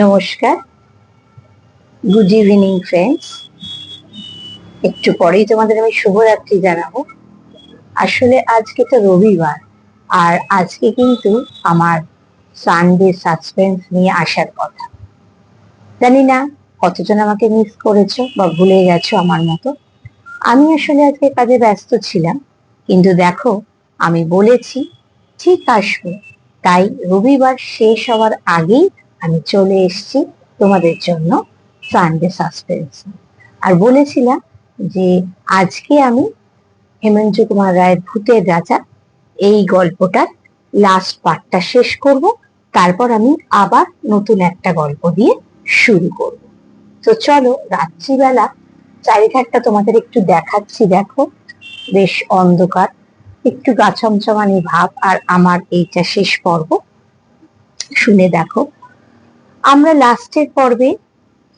নমস্কার, good evening friends. একটু পরেই তোমাদের আমি শুভরাত্রি জানাবো। আসলে আজকে তো রবিবার, আর আজকে কিন্তু আমার সানডে সাসপেন্স নিয়ে আসার কথা। জানি না কতজন আমাকে মিস করেছো বা ভুলে গেছো আমার মতো। আমি আসলে আজকে কাজে ব্যস্ত ছিলাম, কিন্তু দেখো আমি বলেছি ঠিক আসবো, তাই রবিবার শেষ হওয়ার আগেই আমি চলে এসেছি তোমাদের জন্য সানডে সাসপেন্স। আর বলেছিলাম যে আজকে আমি হেমন্ত কুমার রায়ের ভূতের রাজা এই গল্পটার লাস্ট পার্টটা শেষ করব, তারপর আমি আবার নতুন একটা গল্প দিয়ে শুরু করব। তো চলো, রাত্রিবেলা চারিধারটা তোমাদের একটু দেখাচ্ছি। দেখো, বেশ অন্ধকার, একটু গা ছমছমানি ভাব, আর আমার এইটা শেষ পর্ব। শুনে দেখো, আমরা লাস্টের পর্বে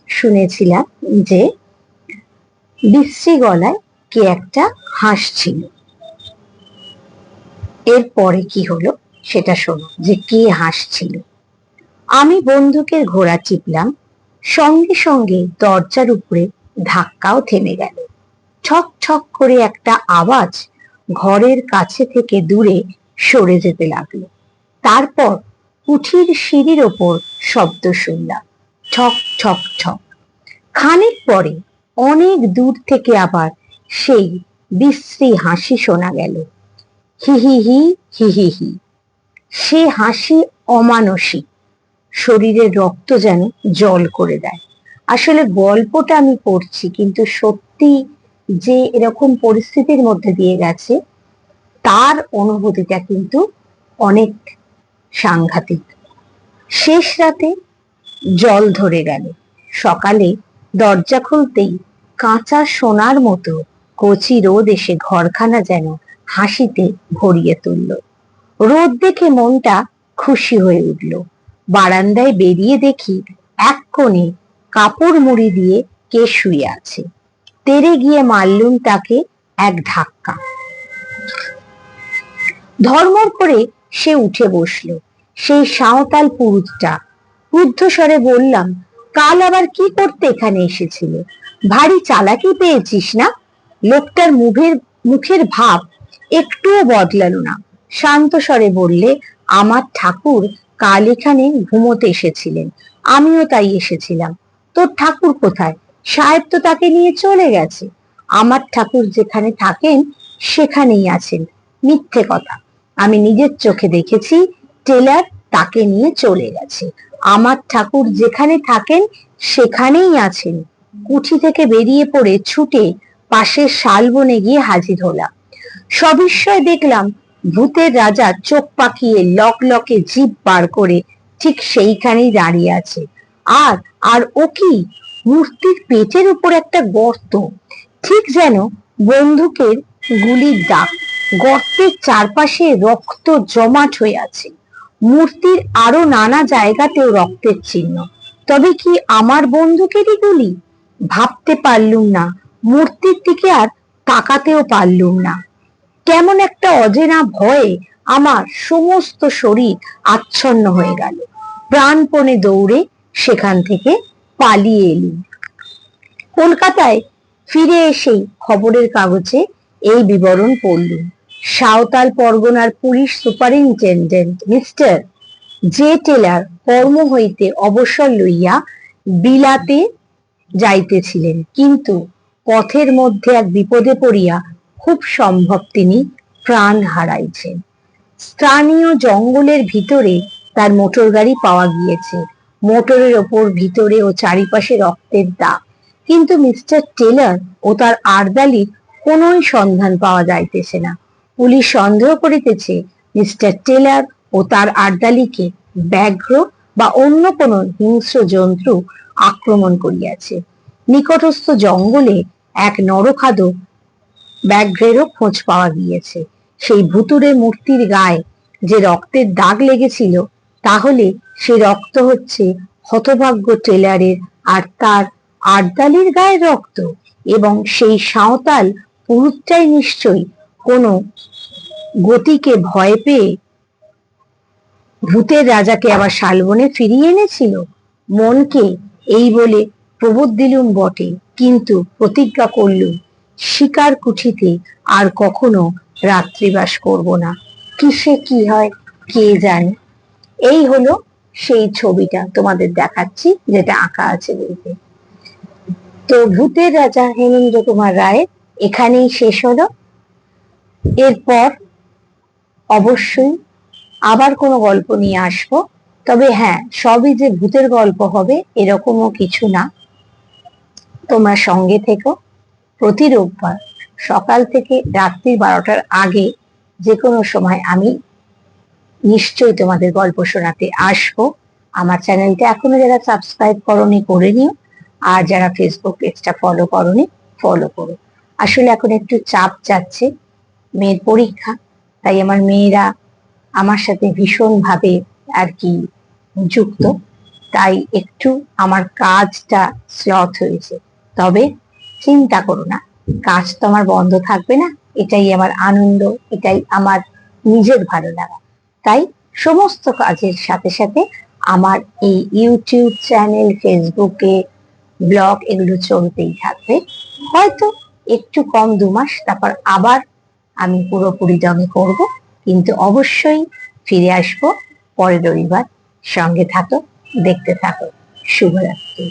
শুনেছিলাম যে বিশ্রী গলায় কে একটা হাসছিল। এরপরে কি হলো সেটা শোনো, যে কে হাসছিল। আমি বন্দুকের ঘোড়া টিপলাম, সঙ্গে সঙ্গে দরজার উপরে ধাক্কাও থেমে গেল। ঠক ঠক করে একটা আওয়াজ ঘরের কাছে থেকে দূরে সরে যেতে লাগলো। তারপর কুঠির সিঁড়ির ওপর শব্দ শুনলাম, ঠক ঠক ঠক। খানিক পরে অনেক দূর থেকে আবার সেই বিশ্রী হাসি শোনা গেল, হি হি হি হি হি হি। সে হাসি অমানসিক, শরীরের রক্ত যেন জল করে দেয়। আসলে গল্পটা আমি পড়ছি, কিন্তু সত্যি যে এরকম পরিস্থিতির মধ্যে দিয়ে গেছে তার অনুভূতিটা কিন্তু অনেক সাংঘাতিক। শেষ রাতে জল ধরে গেল। সকালে দরজা খুলতেই কাঁচা সোনার মতো কচি রোদ এসে ঘরখানা যেন হাসিতে ভরিয়ে তুলল। রোদ দেখে মনটা খুশি হয়ে উঠল। বারান্দায় বেরিয়ে দেখি এক কোণে কাপড় মুড়ি দিয়ে কে শুয়ে আছে। তেড়ে গিয়ে মারলুম তাকে এক ধাক্কা। ধর্মর করে সে উঠে বসলো, সেই সাঁওতাল পুরুষটা। ক্রুদ্ধ স্বরে বললাম, কাল আবার কি করতে এখানে এসেছিলে? ভারী চালাকি পেয়েছিস না? লোকটার মুখের ভাব একটুও বদলালো না। শান্ত স্বরে বললে, আমার ঠাকুর কাল এখানে ঘুমোতে এসেছিলেন, আমিও তাই এসেছিলাম। তোর ঠাকুর কোথায়? সাহেব তো তাকে নিয়ে চলে গেছে। আমার ঠাকুর যেখানে থাকেন সেখানেই আছেন। মিথ্যে কথা, আমি নিজের চোখে দেখেছি, টেলার তাকে নিয়ে চলে গেছে। আমার ঠাকুর যেখানে থাকেন সেখানেই আছেন। কুঠি থেকে বেরিয়ে পড়ে ছুটে পাশের শালবনে গিয়ে হাজির হলাম। সবিস্ময়ে দেখলাম ভূতের রাজা চোখ পাকিয়ে লকলকে জিভ বার করে ঠিক সেইখানেই দাঁড়িয়ে আছে। আর আর ও কি, মূর্তির পেটের উপর একটা গর্ত, ঠিক যেন বন্দুকের গুলির দাগ। গর্তের চারপাশে রক্ত জমাট হয়ে আছে। মূর্তির আরো নানা জায়গাতেও রক্তের চিহ্ন। তবে কি আমার বন্দুকেরই গুলি? ভাবতে পারলুম না, মূর্তির দিকে আর তাকাতেও পারলুম না। কেমন একটা অজেনা ভয়ে আমার সমস্ত শরীর আচ্ছন্ন হয়ে গেল। প্রাণপণে দৌড়ে সেখান থেকে পালিয়ে এলুম। কলকাতায় ফিরে এসেই খবরের কাগজে এই বিবরণ পড়লুম। সাঁওতাল পরগনার police superintendent mister J Taylor কর্ম হইতে অবসর লইয়া বিলাতে যাইতেছিলেন, কিন্তু পথের মধ্যে এক বিপদে পড়িয়া খুব সম্ভব তিনি প্রাণ হারাইছেন। স্থানীয় জঙ্গলের ভিতরে তার মোটর গাড়ি পাওয়া গিয়েছে। মোটরের ওপর ভিতরে ও চারিপাশে রক্তের দাগ, কিন্তু মিস্টার টেলার ও তার আর্দালির কোনোই সন্ধান পাওয়া যাইতেছে না। পুলিশ সন্দেহ করিতেছে মিস্টার টেলার ও তার আর্দালিকে ব্যাঘ্র বা অন্য কোনো হিংস্র জন্তু আক্রমণ করিয়াছে। নিকটস্থ জঙ্গলে এক নরখাদক ব্যাঘ্রেরও খোঁজ পাওয়া গিয়েছে। সেই ভুতুড়ে মূর্তির গায়ে যে রক্তের দাগ লেগেছিল, তাহলে সে রক্ত হচ্ছে হতভাগ্য টেলারের আর তার আর্দালির গায়ের রক্ত। এবং সেই সাঁওতাল পুরুষটাই নিশ্চয়ই কোনো গতিকে ভয় পেয়ে ভূতের রাজাকে আবার শালবনে ফিরিয়ে এনেছিল। মনকে এই বলে প্রবোধ দিলুম বটে, কিন্তু প্রতিজ্ঞা করলুম শিকার কুঠিতে আর কখনো রাত্রিবাস করব না। কিসে কি হয় কে জানে। এই হলো সেই ছবিটা তোমাদের দেখাচ্ছি, যেটা আঁকা আছে বইতে। তো ভূতের রাজা হেমেন্দ্র কুমার রায় এখানেই শেষ হলো। এরপর অবশ্যই আবার কোনো গল্প নিয়ে আসবো। তবে হ্যাঁ, সবই যে ভূতের গল্প হবে এরকমও কিছু না। তোমরা সঙ্গে থেকো। প্রতি রোববার সকাল থেকে রাত্রি 12টার আগে যে কোনো সময় আমি নিশ্চয়ই তোমাদের গল্প শোনাতে আসবো। আমার চ্যানেলটা এখনো যারা সাবস্ক্রাইব করনি করে নিও, আর যারা ফেসবুক পেজটা ফলো করনি ফলো করো। আসলে এখন একটু চাপ যাচ্ছে, মেয়ের পরীক্ষা, তাই আমার মেয়েরা আমার সাথে ভীষণ ভাবে আর কি যুক্ত, তাই একটু আমার কাজটা স্লথ হয়েছে। তবে চিন্তা করো না, কাজ তো আমার বন্ধ থাকবে না। এটাই আমার আনন্দ, এটাই আমার নিজের ভালো লাগা। তাই সমস্ত কাজের সাথে সাথে আমার এই ইউটিউব চ্যানেল, ফেসবুকে ব্লগ এগুলো চলতেই থাকবে। হয়তো একটু কম 2 মাস, তারপর আবার আমি পুরোপুরি দমে করব, কিন্তু অবশ্যই ফিরে আসবো পরের রবিবার। সঙ্গে থাকো, দেখতে থাকো। শুভরাত্রি।